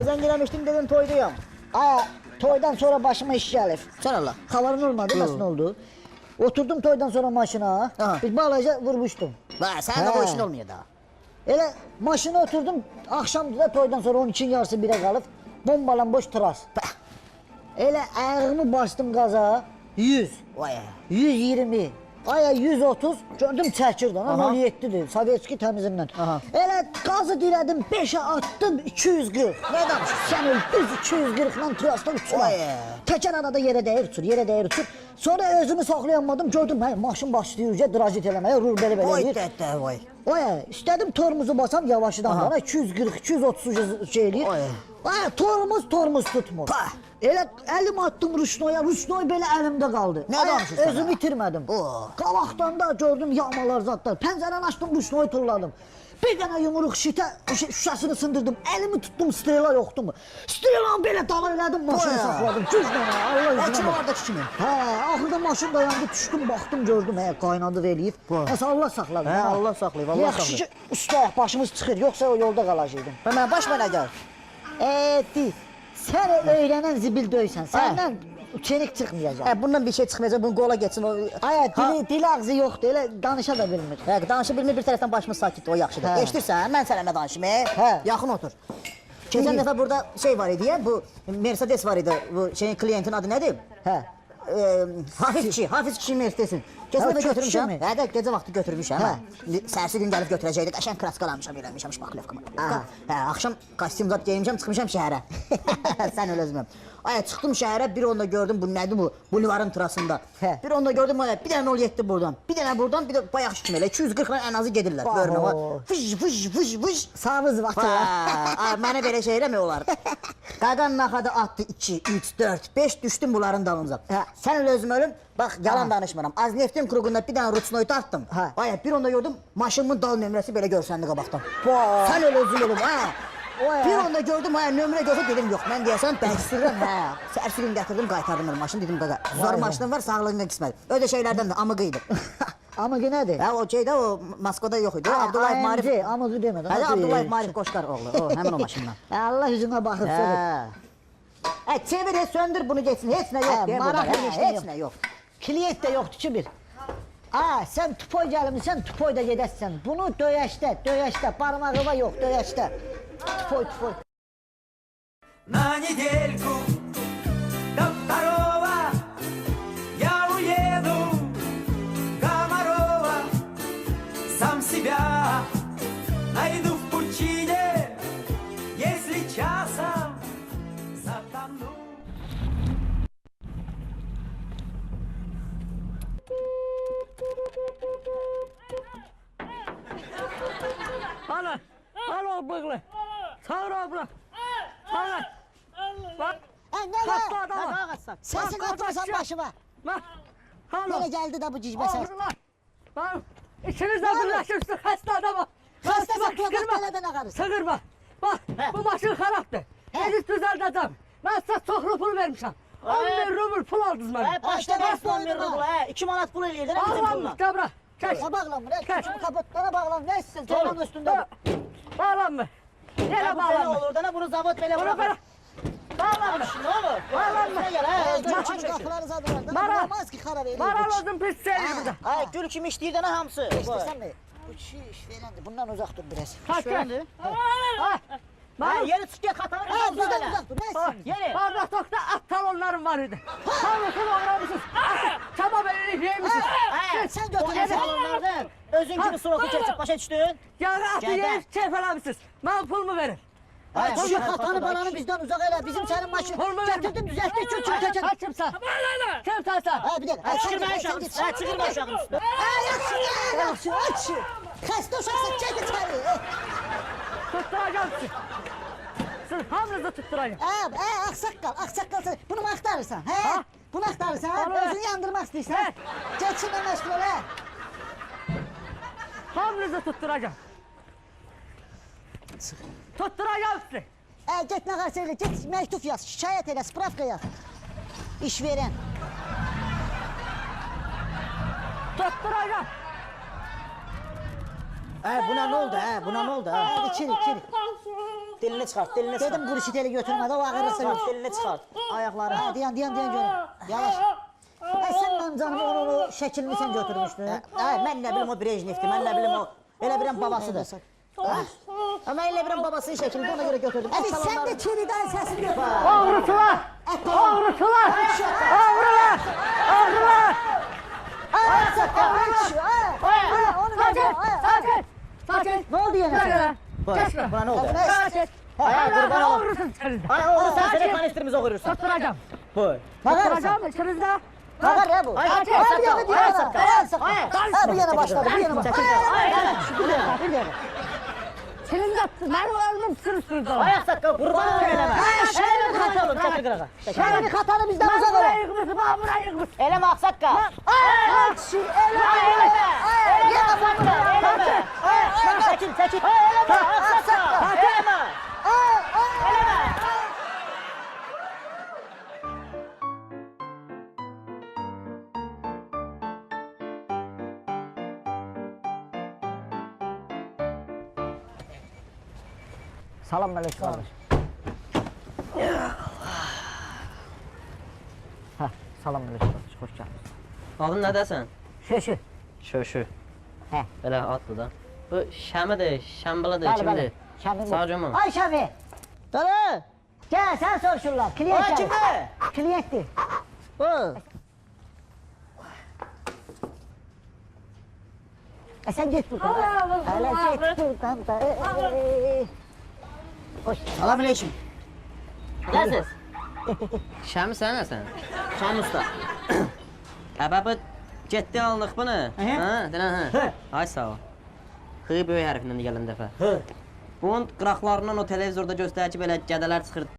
zəng eləmişdim, dedim toydayım. Toydan sonra başıma iş gəlir. Sən Allah. Xabarın olmadı, nasıl oldu? Oturdum toydan sonra maşına, bir balaca vurmuşdum. Sən də o işin olmuyor da. Elə maşına oturdum, axşamdır da toydan sonra 12-nin yarısı 1-ə qalıb, bombalan boş tras. Elə ayağımı bastım qaza, 100, 120, 130, gördüm çəkirdən, 07-dir, Sovetski təmizindən. Elə qazı dirədim, 5'ə attım, 240. Nə danışır? Sən öl, düz 240-la trasda uçuram. Təkər arada yerə dəyir uçur. Sonra özümü saxlayamadım, gördüm, maşın başlayır, drajet eləməyə, rul belə edir. İstədim tormuzu basam yavaşıdan bana, 240, 230 şey eləyir. Tormuz tutmur. Elə əlim attım Ruşnoya, Ruşnoy belə əlimdə qaldı. Nə danışırsan? Özümü itirmədim. Qabaqdan da gördüm yağmalar zatlar. Pəncərəni açdım, Ruşnoyu tulladım. Bir dənə yumruq şüşəsini sındırdım. Əlimi tutdum, strela yoxdur mu? Strelanı belə dala elədim, maşını saxladım. Güclə, Allah üzünə. Kim oradakı kimi? Axırda maşın dayandı, düşdüm, baxdım, gördüm, qaynadı və eləyib. Nəsə Allah saxladı. Allah saxlayıb, Allah Yaxşı ki, ustayaq, başımız çıxır, yoxsa o yolda qalacaqdım. Mən baş mənə gəl. Sən öyrənən zibil döysən, səndən çenik çıxmayacaq. Bundan bir şey çıxmayacaq, bunun qola geçsin. Dil ağzı yoxdur, elə danışa da bilmir. Danışa bilmir, bir tərəfdən başımız sakitdir, o yaxşıdır. Eşitirsən, mən sənə danışım, yaxın otur. Keçən dəfə burada şey var idi, bu Mercedes var idi, bu şeyin kliyentin adı nədir? Hafiz kişi Mercedes'in. Keçən dəfə götürmüşəm, gecə vaxtı götürmüşəm. Sərsi gün gəlib götürəcəkdik, qəşəng kraskalamışam, eləmişəm, şpaqlevkama. Axşam kostyum zat geymişəm, çıxmışam şəhərə. Sən öyle özüməm. Çıxdım şəhərə, bir onda gördüm, bu nədir bu, bulvarın trasında. Bir onda gördüm, bir dənə 07 buradan, bir dənə buradan, bir də bayaq kimi elə, 240'la ən azı gedirlər. Fış. Sağınız vaxtı var. Mənə belə şey eləmək olar. Qaqan naxadı atdı 2, 3, 4, 5 düşdüm bunların dalınca. Sən elə özüm ölüm, bax yalan danışmıram. Az neftin kruqunda bir dənə Rutsnoyu tartdım. Bir onda gördüm, maşınımın dal nömrəsi belə görsəndi qabaqdan. Sən elə özüm ölüm, Bir onda gördüm, nömrə gördüm, dedim yox, mən deyəsən bəksdirirəm, sərsi gün gətirdim, qaytardım maşını, dedim qaqa, zor maşınım var, sağlığına qismədi. Öyle şeylərdən də amıqı idi. Amıqı nədir? O şeydə, o Moskvada yox idi, Abdullah Marif. Amıqı demədən. Abdullah Marif Qoşqar oğlu, həmin o maşından. Allah yüzünə baxıb söylür. Çevir, söndür bunu geçsin, heç nə yox deyə burada, heç nə yox. Kliyent də yoxdur ki bir. Sən tupoy gəlmişsən, tupoy da gedəsən. Bunu döyəşdə, barmağıva yox, döyəşdə. Tupoy. На недельку до второго я уеду Комарова, сам себя найду в пучине, если часом затону. Alo bığlı. Çağır abla. Çağır. Bak. Hasta adam. Səsini atmasan başıma. Bak. Alo. Nereye geldi da bu cicbe ses? Bak. İkiniz de birleşirsiniz hasta adama. Hastasın kulaklardan akarırsın. Sığırma. Bak bu maşın xarabdır. Gidip düzəldəcəm. Mən sizə çoxlu pul vermişəm. 11 rubl pul aldınız mənə. Başda nasıl 11 rubl, 2 manat pul eləyir, Bağlanmış qabra. Ne bağlanmır? Küçük kaputlara bağlan. Ne istiyorsun? Ceylanın üstünde. Bağlanmır. Nereye Bu belə bağlanmır? olur da, bunu zavod belə bırakır. Bağlanmır. Ne olur? Bağlanmır. Küçük kapıları zaten. Maral. Olmaz ki kara veriyor. Maral olsun pis şeydir burada. Ay, gül kimi işləyir də nə hamısı. İstesen mi? Bu iş verendi. Bundan uzak dur biraz. Kaç Görəndi. Yeri çıkıyor, katanı Uzak dur. Ne istiyorsun? Yeri. Bardakta at talonlarım var idi. Tanrısını oynamışsınız. Kebap elini yemişsiniz. Sen O götür. ev salonlardan özün kimi suratı keçib, başa düşdün? Yani atı Gədə. yeyip keyfələmişsiniz. Ben pulumu verin. Şu katanı balanı bizden uzak ele. Bizim senin maşın. Olma verme. Getirdim düzelttik. Küçük teker. Kimsen? Kimsen sen? Ha bir dakika. Çıkırma uşağın üstüne, çıkırma uşağın üstüne. Yaxşı, aç. Xəstə uşaqsan, çək içəri. Tutturacağım sizi. Siz hamınızı tutturacağım. Aksaqqal sen. Bunu mu axtarırsan? Ha? Bunu axtarırsan? Onu- Özünü yandırmaq istəyirsən? Geçinlə məşğul elə. Hamınızı tutturacağım. Tutturacağım sizi. Get nə qarşı elə, get məktub yaz, şikayət elə, spravka yaz. İş verən. Tutturacağım. Buna ne oldu? Buna ne oldu? İçeri. dilini çıxart, dilini çıxart. Dedim brüşiteli götürmədə o ağırırsa Çıxart, dilini çıxart. ayaqları. Hə, dayan görüm. Yavaş. Ay sən mənim canım onu şəklini sən götürmüşdün. Mən nə bilim o Brejnevdir, mən nə bilim o. Elə biləm babasıdır. Amma elə biləm babasının şəklində ona görə götürdüm. Abi sən də çelidən səsini götür. Oğrusular! Oğrusular! Oğrular! Oğrular! Sakin! Sakin! Ne oldu yenə? Kesme! Bana ne oldu? Sakin! Ay, kurban olayım. Oğrusun içerizde! Ay oğlum sen seni kanistrimizi okuyursun. Tutturacağım! Buyur. Tutturacağım içerizde! Bakar ya bu. Ay, Abi ay, bir yana bir ay, yana. Ha bu yana başladı. Bu yana başladı. Bir yana. Senin de benim ölümüm sürüsürdü. Ayak sakal kurban olayım eleme. Eleme katalım çakır kırağa. Şöyle bir katanı bizden Ben uza buraya böyle. yıkmışım, ben buraya yıkmışım. Eleme aksakka. Akşi ele. Çekil çekil. Eleme aksakka. Eleme. Salam aleyküm kardeş. Ha, salam aleyküm kardeş. Hoş geldin. Adın nədəsən? Şöşü. Şöşü. Hə. Belə adlı da. Bu Şəmidir, Şəmbilədir, Bəli, kimdir? bəli. Şəmi. Sağ cəmal. Ay Şəmi. Dana. Gel sen soruşurlar. Kliyent Ay geldi. kimde? Kliyentti. Bu. Sen git buradan. Hele git buradan da. Hoş. Salam aleyküm. Nəsiz? Şəmi sən nəsən? Şam usta. Əbə bu getdi alınıq bunu. Hə, denən hə. Ay sağ ol. Xı böyük hərflə gələn dəfə. Hı. Bunun qıraqlarından o televizorda göstərir ki, belə gədələr çıxır